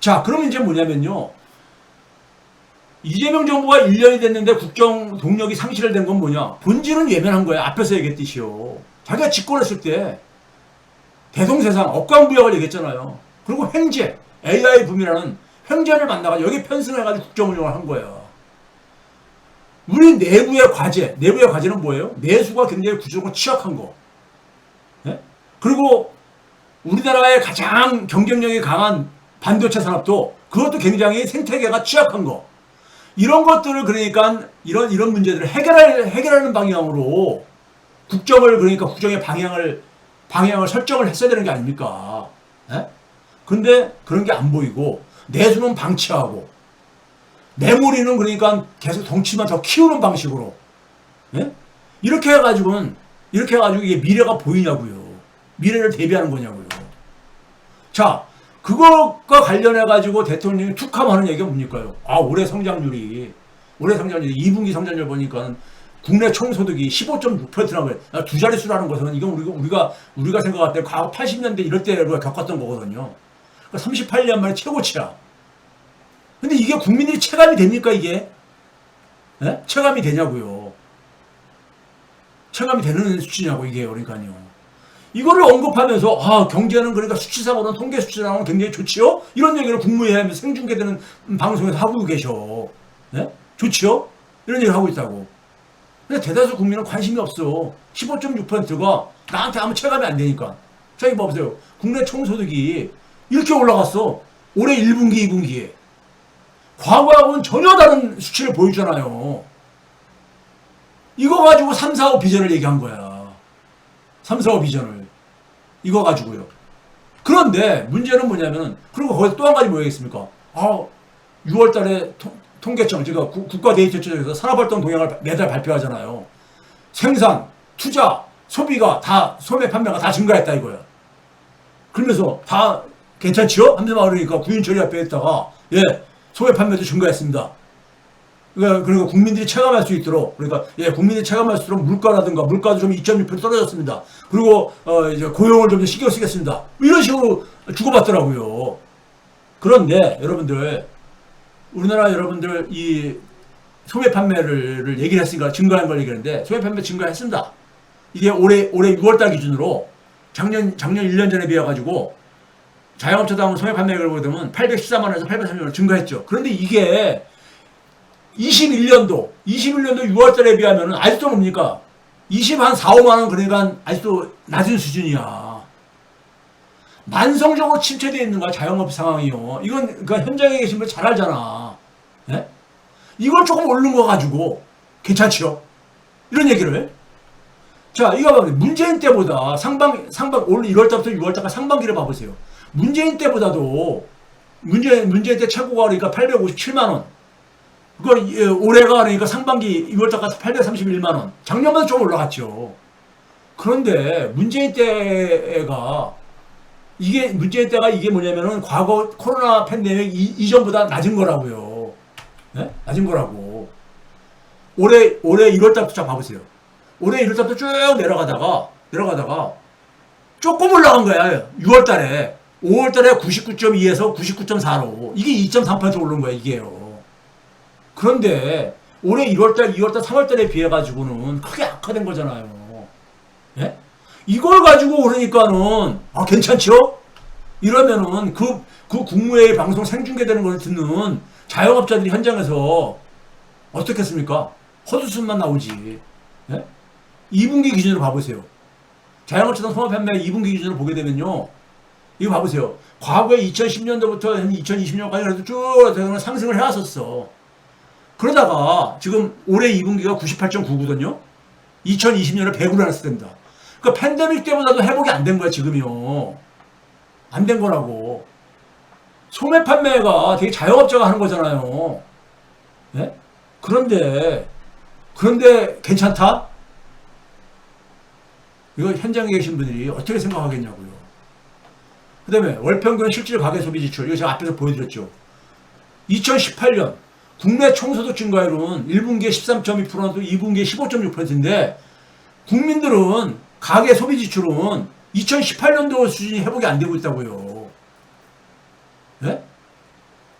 자, 그러면 이제 뭐냐면요. 이재명 정부가 1년이 됐는데 국정 동력이 상실된 건 뭐냐? 본질은 외면한 거야. 앞에서 얘기했듯이요. 자기가 집권했을 때 대동세상 억강부약을 얘기했잖아요. 그리고 횡재, AI 붐이라는 횡재를 만나가지고 여기 편승해가지고 국정 운영을 한 거예요. 우리 내부의 과제는 뭐예요? 내수가 굉장히 구조적으로 취약한 거. 네? 그리고 우리나라의 가장 경쟁력이 강한 반도체 산업도 그것도 굉장히 생태계가 취약한 거. 이런 것들을 그러니까 이런 문제들을 해결하는 방향으로 그러니까 국정의 방향을 설정을 했어야 되는 게 아닙니까? 예? 근데 그런 게 안 보이고 내수는 방치하고 메모리는 그러니까 계속 덩치만 더 키우는 방식으로 예? 이렇게 해가지고 이게 미래가 보이냐고요. 미래를 대비하는 거냐고요. 자, 그것과 관련해가지고 대통령이 툭 하면 하는 얘기가 뭡니까요? 올해 성장률이 2분기 성장률 보니까 국내 총소득이 15.6%라고 해요. 두 자릿수라는 것은 이건 우리가 생각할 때 과거 80년대 이럴 때로 겪었던 거거든요. 그러니까 38년 만에 최고치야. 근데 이게 국민들이 체감이 됩니까, 이게? 네? 체감이 되냐고요. 체감이 되는 수치냐고, 이게, 그러니까요. 이거를 언급하면서, 경제는 그러니까 수치상으로는 통계 수치상으로는 굉장히 좋지요? 이런 얘기를 국무회의하면서 생중계되는 방송에서 하고 계셔. 네? 좋지요? 이런 얘기를 하고 있다고. 근데 대다수 국민은 관심이 없어. 15.6%가 나한테 아무 체감이 안 되니까. 자, 이거 봐보세요. 국내 총소득이 이렇게 올라갔어. 올해 1분기, 2분기에. 과거하고는 전혀 다른 수치를 보여주잖아요. 이거 가지고 3, 4, 5 비전을 얘기한 거야. 3, 4, 5 비전을. 이거 가지고요. 그런데 문제는 뭐냐면은, 그리고 거기서 또 한 가지 뭐겠습니까? 6월 달에 통계청, 제가 국가데이터청에서 산업활동 동향을 매달 발표하잖아요. 생산, 투자, 소비가 다, 소매 판매가 다 증가했다 이거야. 그러면서 다 괜찮지요? 하면서 그러니까 구인처리 앞에 했다가, 소매 판매도 증가했습니다. 그러니까 국민들이 체감할 수 있도록, 국민들이 체감할 수 있도록 물가도 좀 2.6% 떨어졌습니다. 그리고 이제 고용을 좀 신경 쓰겠습니다. 이런 식으로 주고받더라고요. 그런데 우리나라 여러분들 이 소매 판매를 얘기를 했으니까 증가한 걸 얘기하는데, 소매 판매 증가했습니다. 이게 올해 6월달 기준으로 작년 1년 전에 비해가지고 자영업자당 소매 판매액을 보면 814만 원에서 830만 원 증가했죠. 그런데 이게 21년도 6월달에 비하면 아직도 뭡니까? 24, 5만 원 그러니까 아직도 낮은 수준이야. 만성적으로 침체되어 있는 거야, 자영업 상황이요. 이건 그러니까 현장에 계신 분 잘 알잖아. 네? 이걸 조금 오른 거 가지고 괜찮죠? 이런 얘기를. 자, 이거 봐. 문재인 때보다 올 1월달부터 6월달까지 상반기를 봐보세요. 문재인 때보다도 문재인 때 최고가 그러니까 857만 원. 올해가 그러니까 상반기 6월달까지 831만 원. 작년보다 좀 올라갔죠. 그런데 문재인 때가 이게 뭐냐면은 과거 코로나 팬데믹 이전보다 낮은 거라고요. 네? 낮은 거라고. 올해 1월달부터 봐보세요. 올해 1월달부터 쭉 내려가다가 조금 올라간 거야. 6월달에. 5월달에 99.2에서 99.4로. 이게 2.3% 오른 거야, 이게요. 그런데 올해 1월달, 2월달, 3월달에 비해가지고는 크게 악화된 거잖아요. 예? 이걸 가지고 그러니까는 괜찮죠? 이러면은 그 국무회의 방송 생중계되는 걸 듣는 자영업자들이 현장에서 어떻겠습니까? 헛웃음만 나오지. 예? 2분기 기준으로 봐보세요. 자영업자당 소매 판매 2분기 기준으로 보게 되면요. 이거 봐보세요. 과거에 2010년도부터 2020년까지 그래도 쭉 상승을 해왔었어. 그러다가 지금 올해 2분기가 98.9거든요. 2020년에 100으로 해놨을 때입니다. 그러니까 팬데믹 때보다도 회복이 안 된 거야, 지금이요. 안 된 거라고. 소매 판매가 되게 자영업자가 하는 거잖아요. 네? 그런데 괜찮다? 이거 현장에 계신 분들이 어떻게 생각하겠냐고요. 그 다음에 월평균 실질 가계소비 지출, 이거 제가 앞에서 보여드렸죠. 2018년 국내 총소득 증가율은 1분기에 13.2%도 2분기에 15.6%인데 국민들은 가계 소비 지출은 2018년도 수준이 회복이 안 되고 있다고요. 네?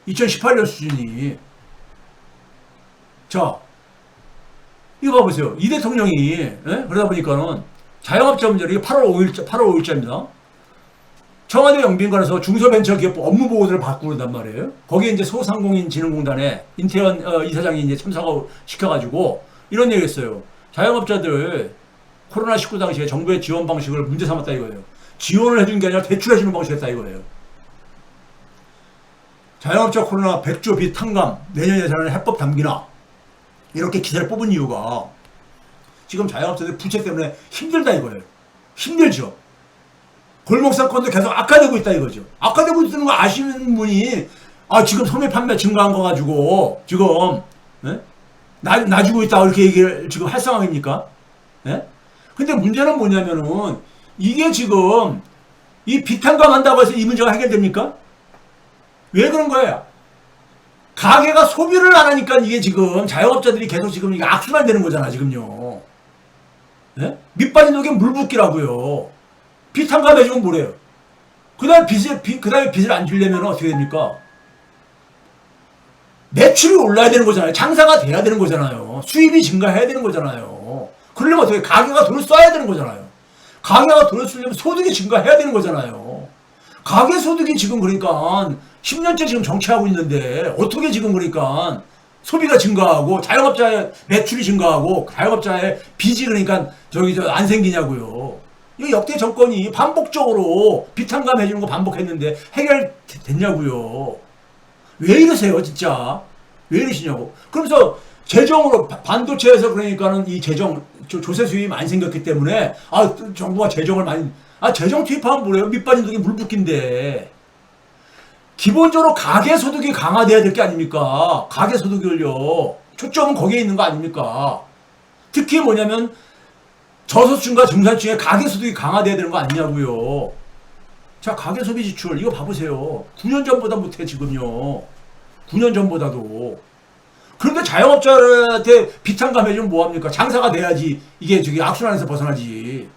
2018년 수준이. 자, 이거 봐보세요. 이 대통령이, 예? 그러다 보니까는 자영업자 문제, 이게 8월 5일자입니다. 청와대 영빈관에서 중소벤처기업 업무 보고서를 받고 그런단 말이에요. 거기에 이제 소상공인진흥공단에 인태현 이사장이 이제 참석하고 시켜가지고 이런 얘기 했어요. 자영업자들 코로나19 당시에 정부의 지원 방식을 문제 삼았다 이거예요. 지원을 해준 게 아니라 대출해주는 방식이었다 이거예요. 자영업자 코로나 100조 빚 탕감, 내년 예산에 해법 담기나 이렇게 기사를 뽑은 이유가 지금 자영업자들 부채 때문에 힘들다 이거예요. 힘들죠. 골목 사건도 계속 악화되고 있다 이거죠. 악화되고 있는 거 아시는 분이 지금 소매 판매 증가한 거 가지고 지금 놔주고 있다 이렇게 얘기를 지금 할 상황입니까? 예? 근데 문제는 뭐냐면은 이게 지금 이 비탄감 한다고 해서 이 문제가 해결됩니까? 왜 그런 거예요? 가게가 소비를 안 하니까 이게 지금 자영업자들이 계속 지금 이게 악순환 되는 거잖아 지금요. 예? 밑빠진 독에 물 붓기라고요. 비탄감 해주면 뭐래요? 그 다음에 빚을 안 주려면 어떻게 됩니까? 매출이 올라야 되는 거잖아요. 장사가 돼야 되는 거잖아요. 수입이 증가해야 되는 거잖아요. 그러려면 어떻게 가게가 돈을 써야 되는 거잖아요. 가게가 돈을 쓰려면 소득이 증가해야 되는 거잖아요. 가게 소득이 지금 그러니까 10년째 지금 정체하고 있는데 어떻게 지금 그러니까 소비가 증가하고 자영업자의 매출이 증가하고 자영업자의 빚이 그러니까 안 생기냐고요. 이 역대 정권이 반복적으로 비탄감 해주는 거 반복했는데 해결됐냐고요. 왜 이러세요 진짜. 왜 이러시냐고. 그러면서 재정으로 반도체에서 그러니까는 이 조세 수입이 많이 생겼기 때문에 정부가 재정을 많이 재정 투입하면 뭐래요? 밑빠진 독이 물 붓기인데 기본적으로 가계 소득이 강화돼야 될 게 아닙니까? 가계 소득을요. 초점은 거기에 있는 거 아닙니까? 특히 뭐냐면 저소득층과 중산층의 가계 소득이 강화돼야 되는 거 아니냐고요. 자, 가계 소비 지출 이거 봐보세요. 9년 전보다 못해 지금요. 9년 전보다도. 그런데 자영업자한테 비탄감 해주면 뭐합니까? 장사가 돼야지 이게 저기 악순환에서 벗어나지.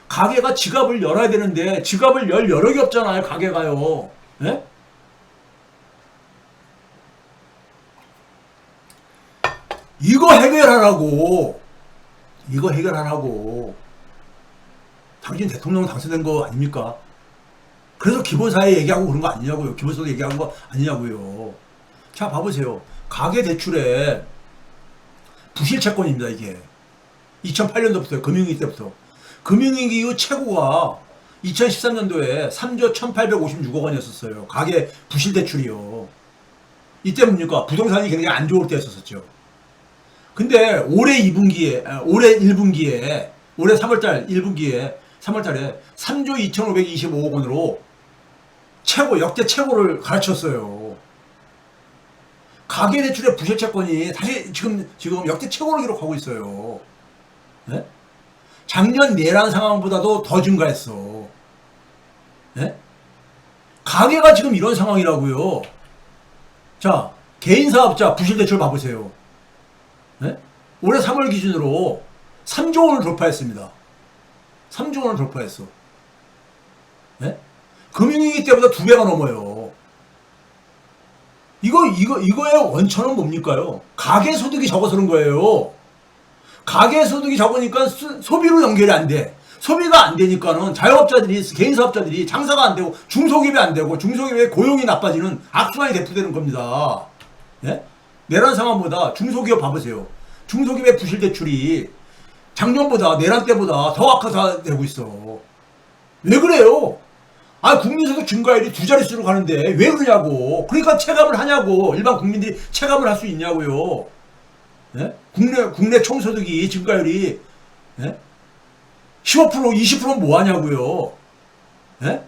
가게가 지갑을 열어야 되는데 지갑을 열 여력이 없잖아요. 가게가요. 예? 이거 해결하라고. 당신 대통령 당선된 거 아닙니까? 그래서 기본사회 얘기하고 그런 거 아니냐고요. 기본소득 얘기하는 거 아니냐고요. 자, 봐보세요. 가계대출의 부실채권입니다, 이게. 2008년도부터, 금융위기 때부터. 금융위기 이후 최고가 2013년도에 3조 1856억 원이었었어요. 가계 부실대출이요. 이때 뭡니까? 부동산이 굉장히 안 좋을 때였었죠. 근데 올해 1분기에, 올해 3월달 1분기에, 3월달에 3조 2525억 원으로 역대 최고를 갈아쳤어요. 가계대출의 부실채권이 다시 지금 역대 최고를 기록하고 있어요. 네? 작년 내란 상황보다도 더 증가했어. 네? 가계가 지금 이런 상황이라고요. 자, 개인사업자 부실대출 봐보세요. 네? 올해 3월 기준으로 3조 원을 돌파했습니다. 3조 원을 돌파했어. 네? 금융위기 때보다 2배가 넘어요. 이거의 원천은 뭡니까요? 가계소득이 적어서 그런 거예요. 가계소득이 적으니까 소비로 연결이 안 돼. 소비가 안 되니까는 자영업자들이, 개인사업자들이 장사가 안 되고, 중소기업이 안 되고, 중소기업의 고용이 나빠지는 악순환이 대표되는 겁니다. 예? 내란 상황보다 중소기업 봐보세요. 중소기업의 부실대출이 작년보다, 내란 때보다 더 악화되고 있어. 왜 그래요? 국민소득 증가율이 2자릿수로 가는데 왜 그러냐고. 그러니까 체감을 하냐고. 일반 국민들이 체감을 할 수 있냐고요. 예? 국내 총소득이 증가율이 15% 20%는 뭐 하냐고요. 예?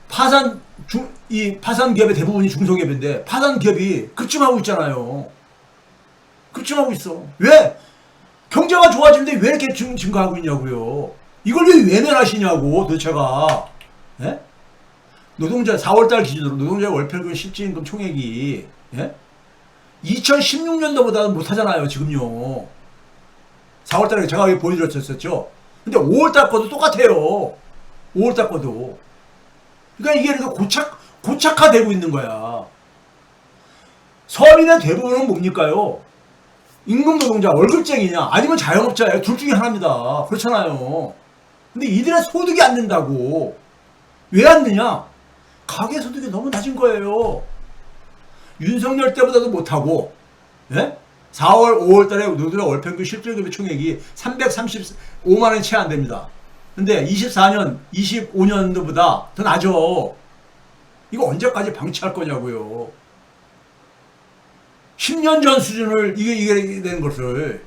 파산 기업의 대부분이 중소기업인데 파산 기업이 급증하고 있잖아요. 급증하고 있어. 왜? 경제가 좋아지는데 왜 이렇게 증가하고 있냐고요. 이걸 왜 외면하시냐고 도대체가. 예? 노동자 4월달 기준으로 노동자 월평균 실질임금 총액이 2016년도보다는 못하잖아요 지금요. 4월달에 제가 여기 보여드렸었죠. 근데 5월달 거도 똑같아요. 5월달 거도. 그러니까 이게 고착화되고 있는 거야. 서민의 대부분은 뭡니까요? 임금 노동자, 월급쟁이냐, 아니면 자영업자예요. 둘 중에 하나입니다. 그렇잖아요. 근데 이들의 소득이 안 는다고. 왜 안 느냐? 가계 소득이 너무 낮은 거예요. 윤석열 때보다도 못하고, 예? 4월, 5월 달에 노동자 월평균 실질급여 총액이 335만 원이 채 안 됩니다. 근데 24년, 25년도보다 더 낮죠. 이거 언제까지 방치할 거냐고요. 10년 전 수준을 이게 되는 것을